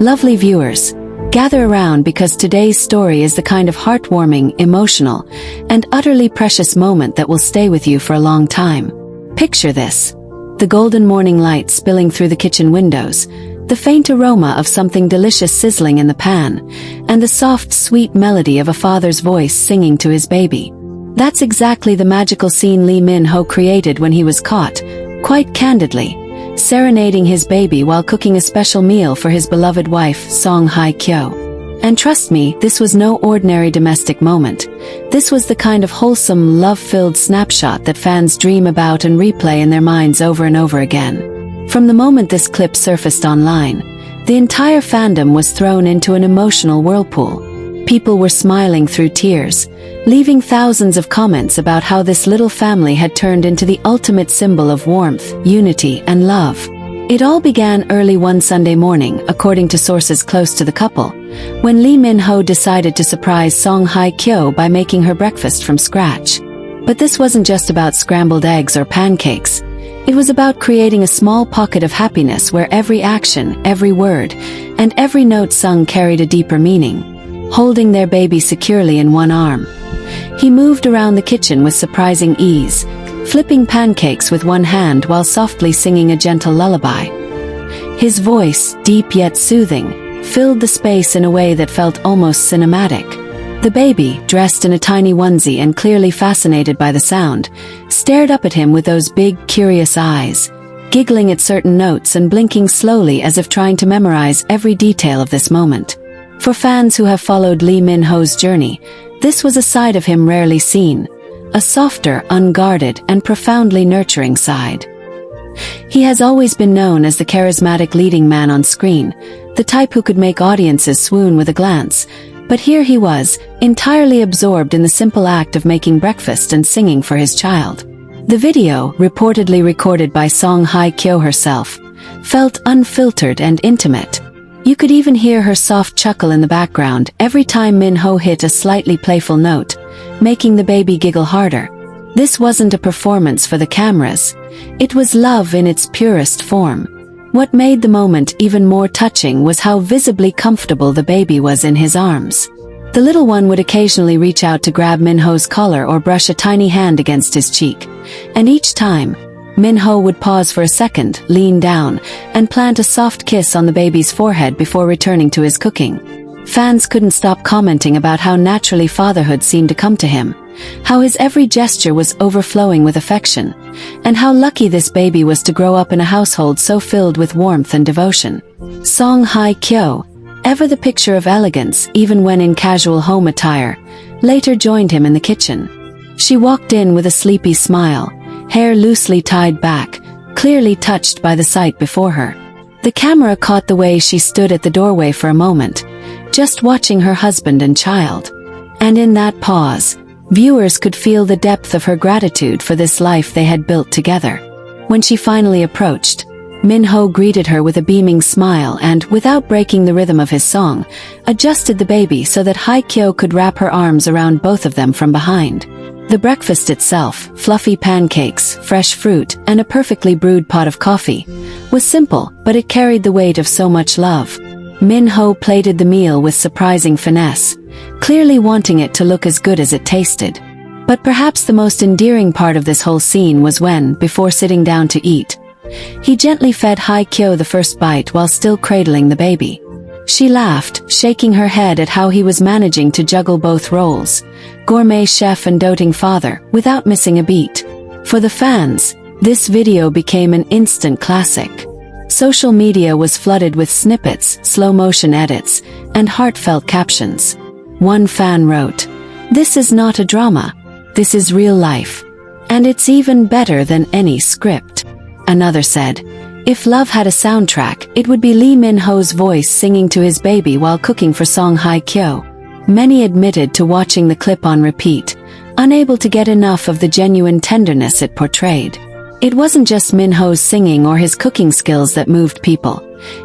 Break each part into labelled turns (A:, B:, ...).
A: Lovely viewers, gather around because today's story is the kind of heartwarming, emotional, and utterly precious moment that will stay with you for a long time. Picture this: the golden morning light spilling through the kitchen windows, the faint aroma of something delicious sizzling in the pan, and the soft, sweet melody of a father's voice singing to his baby. That's exactly the magical scene Lee Min-ho created when he was caught, quite candidly, serenading his baby while cooking a special meal for his beloved wife, Hye Kyo. And trust me, this was no ordinary domestic moment. This was the kind of wholesome, love-filled snapshot that fans dream about and replay in their minds over and over again. From the moment this clip surfaced online, the entire fandom was thrown into an emotional whirlpool. People were smiling through tears, leaving thousands of comments about how this little family had turned into the ultimate symbol of warmth, unity, and love. It all began early one Sunday morning, according to sources close to the couple, when Lee Min-ho decided to surprise Hye Kyo by making her breakfast from scratch. But this wasn't just about scrambled eggs or pancakes. It was about creating a small pocket of happiness where every action, every word, and every note sung carried a deeper meaning. Holding their baby securely in one arm, he moved around the kitchen with surprising ease, flipping pancakes with one hand while softly singing a gentle lullaby. His voice, deep yet soothing, filled the space in a way that felt almost cinematic. The baby, dressed in a tiny onesie and clearly fascinated by the sound, stared up at him with those big, curious eyes, giggling at certain notes and blinking slowly as if trying to memorize every detail of this moment. For fans who have followed Lee Min-ho's journey, this was a side of him rarely seen, a softer, unguarded, and profoundly nurturing side. He has always been known as the charismatic leading man on screen, the type who could make audiences swoon with a glance, but here he was, entirely absorbed in the simple act of making breakfast and singing for his child. The video, reportedly recorded by Hye Kyo herself, felt unfiltered and intimate. You could even hear her soft chuckle in the background every time Min-ho hit a slightly playful note, making the baby giggle harder. This wasn't a performance for the cameras. It was love in its purest form. What made the moment even more touching was how visibly comfortable the baby was in his arms. The little one would occasionally reach out to grab Min-ho's collar or brush a tiny hand against his cheek, and each time, Min-ho would pause for a second, lean down, and plant a soft kiss on the baby's forehead before returning to his cooking. Fans couldn't stop commenting about how naturally fatherhood seemed to come to him, how his every gesture was overflowing with affection, and how lucky this baby was to grow up in a household so filled with warmth and devotion. Hye Kyo, ever the picture of elegance even when in casual home attire, later joined him in the kitchen. She walked in with a sleepy smile, hair loosely tied back, clearly touched by the sight before her. The camera caught the way she stood at the doorway for a moment, just watching her husband and child. And in that pause, viewers could feel the depth of her gratitude for this life they had built together. When she finally approached, Min-ho greeted her with a beaming smile and, without breaking the rhythm of his song, adjusted the baby so that Hye Kyo could wrap her arms around both of them from behind. The breakfast itself, fluffy pancakes, fresh fruit, and a perfectly brewed pot of coffee, was simple, but it carried the weight of so much love. Min-ho plated the meal with surprising finesse, clearly wanting it to look as good as it tasted. But perhaps the most endearing part of this whole scene was when, before sitting down to eat, he gently fed Hye Kyo the first bite while still cradling the baby. She laughed, shaking her head at how he was managing to juggle both roles, gourmet chef and doting father, without missing a beat. For the fans, this video became an instant classic. Social media was flooded with snippets, slow-motion edits, and heartfelt captions. One fan wrote, "This is not a drama. This is real life. And it's even better than any script." Another said, "If love had a soundtrack, it would be Lee Min-ho's voice singing to his baby while cooking for Hye Kyo." Many admitted to watching the clip on repeat, unable to get enough of the genuine tenderness it portrayed. It wasn't just Min-ho's singing or his cooking skills that moved people.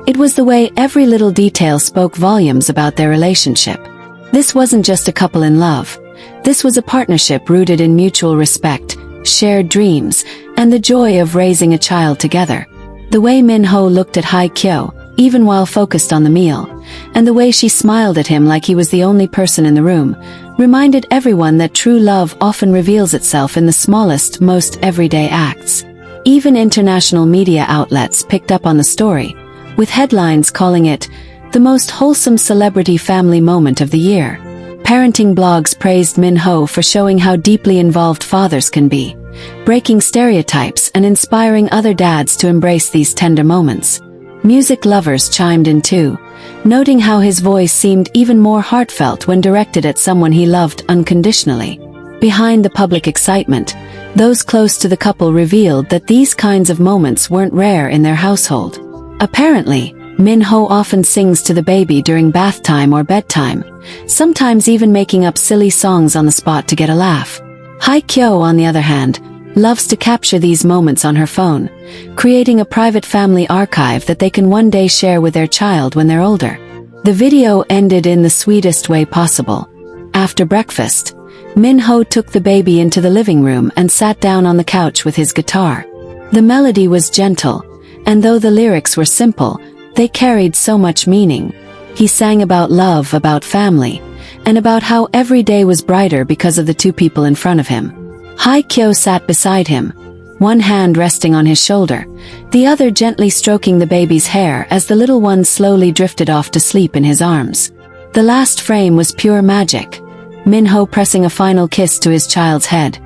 A: It was the way every little detail spoke volumes about their relationship. This wasn't just a couple in love. This was a partnership rooted in mutual respect, shared dreams, and the joy of raising a child together. The way Min-ho looked at Hye Kyo, even while focused on the meal, and the way she smiled at him like he was the only person in the room, reminded everyone that true love often reveals itself in the smallest, most everyday acts. Even international media outlets picked up on the story, with headlines calling it the most wholesome celebrity family moment of the year. Parenting blogs praised Min-ho for showing how deeply involved fathers can be, breaking stereotypes and inspiring other dads to embrace these tender moments. Music lovers chimed in too, noting how his voice seemed even more heartfelt when directed at someone he loved unconditionally. Behind the public excitement, those close to the couple revealed that these kinds of moments weren't rare in their household. Apparently, Min-ho often sings to the baby during bath time or bedtime, sometimes even making up silly songs on the spot to get a laugh. Hye Kyo, on the other hand, loves to capture these moments on her phone, creating a private family archive that they can one day share with their child when they're older. The video ended in the sweetest way possible. After breakfast, Min-ho took the baby into the living room and sat down on the couch with his guitar. The melody was gentle, and though the lyrics were simple, they carried so much meaning. He sang about love, about family, and about how every day was brighter because of the two people in front of him. Hye Kyo sat beside him, one hand resting on his shoulder, the other gently stroking the baby's hair as the little one slowly drifted off to sleep in his arms. The last frame was pure magic. Min-ho pressing a final kiss to his child's head,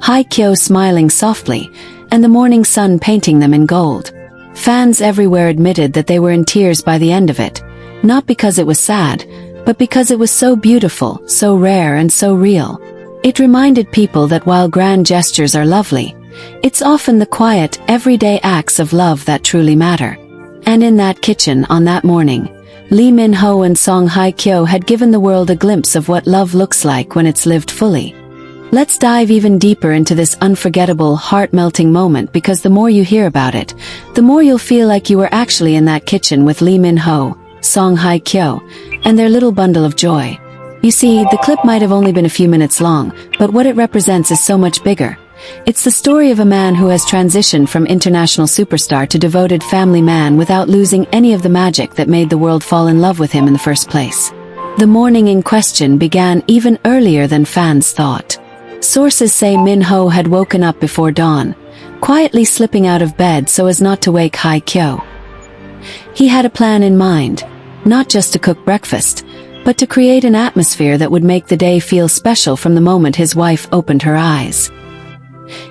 A: Hye Kyo smiling softly, and the morning sun painting them in gold. Fans everywhere admitted that they were in tears by the end of it, not because it was sad, but because it was so beautiful, so rare and so real. It reminded people that while grand gestures are lovely, it's often the quiet, everyday acts of love that truly matter. And in that kitchen on that morning, Lee Min-ho and Song Hye Kyo had given the world a glimpse of what love looks like when it's lived fully. Let's dive even deeper into this unforgettable, heart-melting moment, because the more you hear about it, the more you'll feel like you were actually in that kitchen with Lee Min-ho, Song Hye Kyo, and their little bundle of joy. You see, the clip might have only been a few minutes long, but what it represents is so much bigger. It's the story of a man who has transitioned from international superstar to devoted family man without losing any of the magic that made the world fall in love with him in the first place. The morning in question began even earlier than fans thought. Sources say Min-ho had woken up before dawn, quietly slipping out of bed so as not to wake Hye Kyo. He had a plan in mind, not just to cook breakfast, but to create an atmosphere that would make the day feel special from the moment his wife opened her eyes.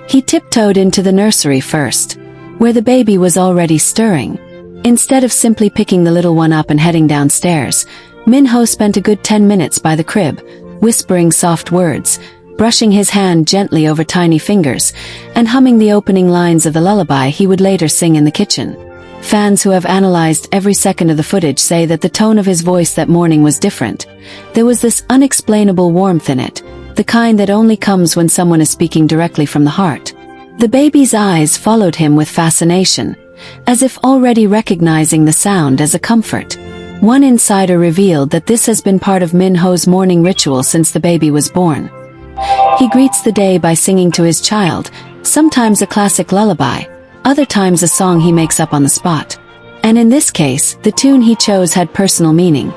A: He tiptoed into the nursery first, where the baby was already stirring. Instead of simply picking the little one up and heading downstairs, Min-ho spent a good 10 minutes by the crib, whispering soft words, brushing his hand gently over tiny fingers, and humming the opening lines of the lullaby he would later sing in the kitchen. Fans who have analyzed every second of the footage say that the tone of his voice that morning was different. There was this unexplainable warmth in it, the kind that only comes when someone is speaking directly from the heart. The baby's eyes followed him with fascination, as if already recognizing the sound as a comfort. One insider revealed that this has been part of Min-ho's morning ritual since the baby was born. He greets the day by singing to his child, sometimes a classic lullaby, other times a song he makes up on the spot. And in this case, the tune he chose had personal meaning.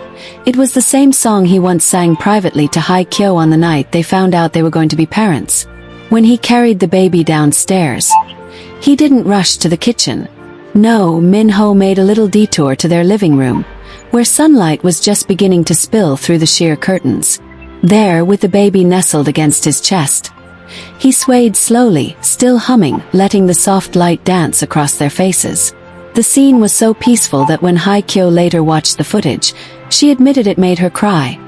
A: It was the same song he once sang privately to Hye Kyo on the night they found out they were going to be parents. When he carried the baby downstairs, he didn't rush to the kitchen. No, Min-ho made a little detour to their living room, where sunlight was just beginning to spill through the sheer curtains. There, with the baby nestled against his chest, he swayed slowly, still humming, letting the soft light dance across their faces. The scene was so peaceful that when Hye Kyo later watched the footage, she admitted it made her cry,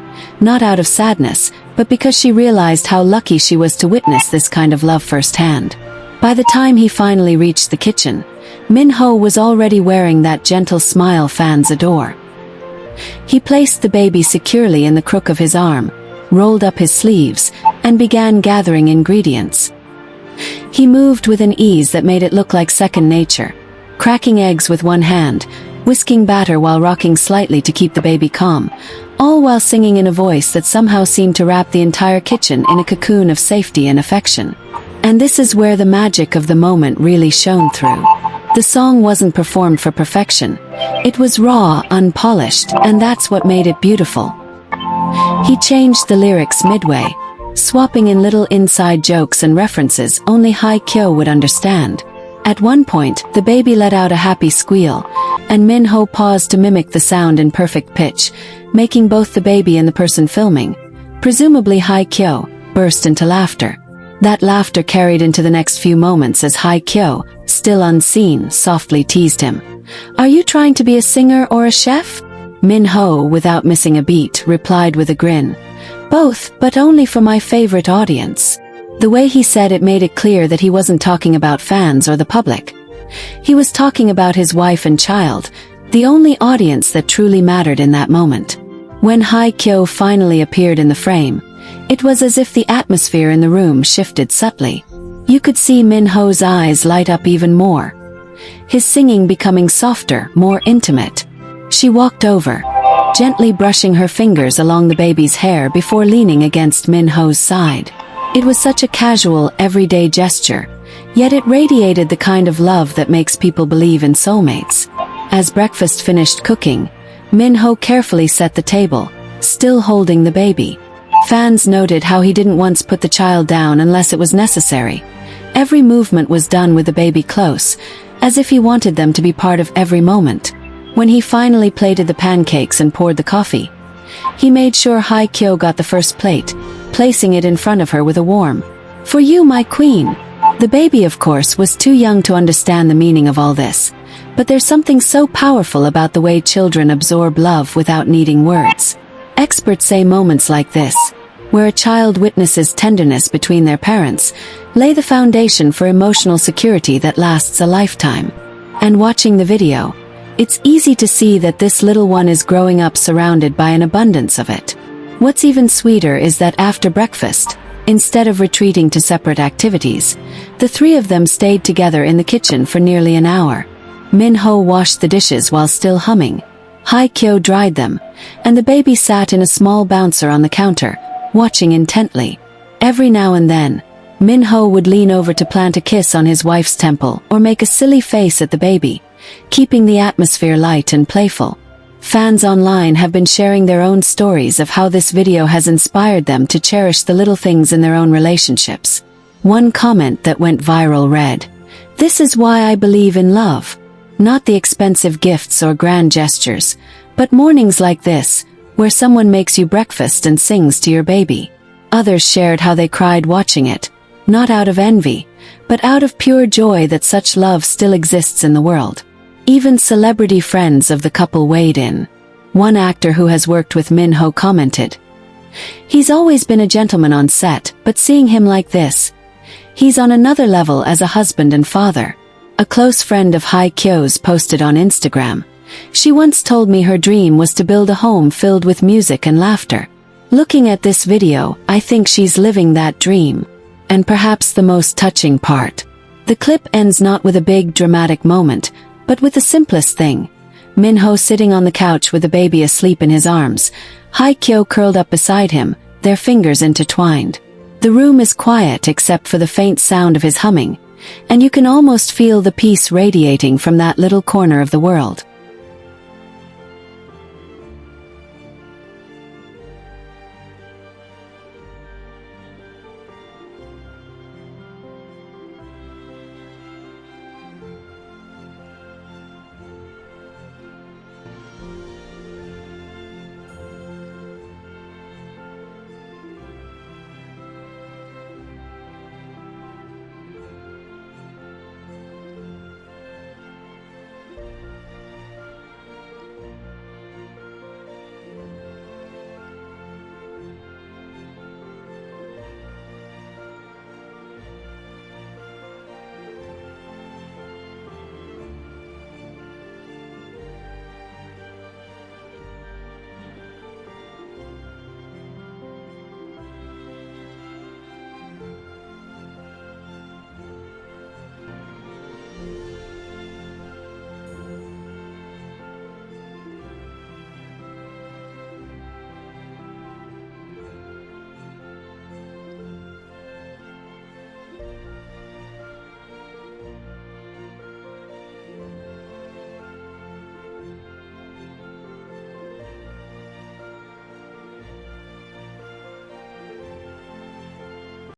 A: not out of sadness, but because she realized how lucky she was to witness this kind of love firsthand. By the time he finally reached the kitchen, Min-ho was already wearing that gentle smile fans adore. He placed the baby securely in the crook of his arm, rolled up his sleeves, and began gathering ingredients. He moved with an ease that made it look like second nature, cracking eggs with one hand, whisking batter while rocking slightly to keep the baby calm, all while singing in a voice that somehow seemed to wrap the entire kitchen in a cocoon of safety and affection. And this is where the magic of the moment really shone through. The song wasn't performed for perfection. It was raw, unpolished, and that's what made it beautiful. He changed the lyrics midway, swapping in little inside jokes and references only Hye Kyo would understand. At one point, the baby let out a happy squeal, and Min-ho paused to mimic the sound in perfect pitch, making both the baby and the person filming, presumably Hye Kyo, burst into laughter. That laughter carried into the next few moments as Hye Kyo, still unseen, softly teased him. "Are you trying to be a singer or a chef?" Min-ho, without missing a beat, replied with a grin. "Both, but only for my favorite audience." The way he said it made it clear that he wasn't talking about fans or the public. He was talking about his wife and child, the only audience that truly mattered in that moment. When Hye Kyo finally appeared in the frame, it was as if the atmosphere in the room shifted subtly. You could see Min-ho's eyes light up even more, his singing becoming softer, more intimate. She walked over, gently brushing her fingers along the baby's hair before leaning against Min-ho's side. It was such a casual, everyday gesture, yet it radiated the kind of love that makes people believe in soulmates. As breakfast finished cooking, Min-ho carefully set the table, still holding the baby. Fans noted how he didn't once put the child down unless it was necessary. Every movement was done with the baby close, as if he wanted them to be part of every moment. When he finally plated the pancakes and poured the coffee, he made sure Hye Kyo got the first plate, placing it in front of her with a warm, "For you, my queen." The baby, of course, was too young to understand the meaning of all this, but there's something so powerful about the way children absorb love without needing words. Experts say moments like this, where a child witnesses tenderness between their parents, lay the foundation for emotional security that lasts a lifetime. And watching the video, it's easy to see that this little one is growing up surrounded by an abundance of it. What's even sweeter is that after breakfast, instead of retreating to separate activities, the three of them stayed together in the kitchen for nearly an hour. Min-ho washed the dishes while still humming. Hye Kyo dried them, and the baby sat in a small bouncer on the counter, watching intently. Every now and then, Min-ho would lean over to plant a kiss on his wife's temple or make a silly face at the baby, keeping the atmosphere light and playful. Fans online have been sharing their own stories of how this video has inspired them to cherish the little things in their own relationships. One comment that went viral read, "This is why I believe in love. Not the expensive gifts or grand gestures, but mornings like this, where someone makes you breakfast and sings to your baby." Others shared how they cried watching it, not out of envy, but out of pure joy that such love still exists in the world. Even celebrity friends of the couple weighed in. One actor who has worked with Min-ho commented, "He's always been a gentleman on set, but seeing him like this, he's on another level as a husband and father." A close friend of Hye Kyo's posted on Instagram, "She once told me her dream was to build a home filled with music and laughter. Looking at this video, I think she's living that dream." And perhaps the most touching part. The clip ends not with a big dramatic moment, but with the simplest thing. Min-ho sitting on the couch with the baby asleep in his arms, Hye Kyo curled up beside him, their fingers intertwined. The room is quiet except for the faint sound of his humming, and you can almost feel the peace radiating from that little corner of the world.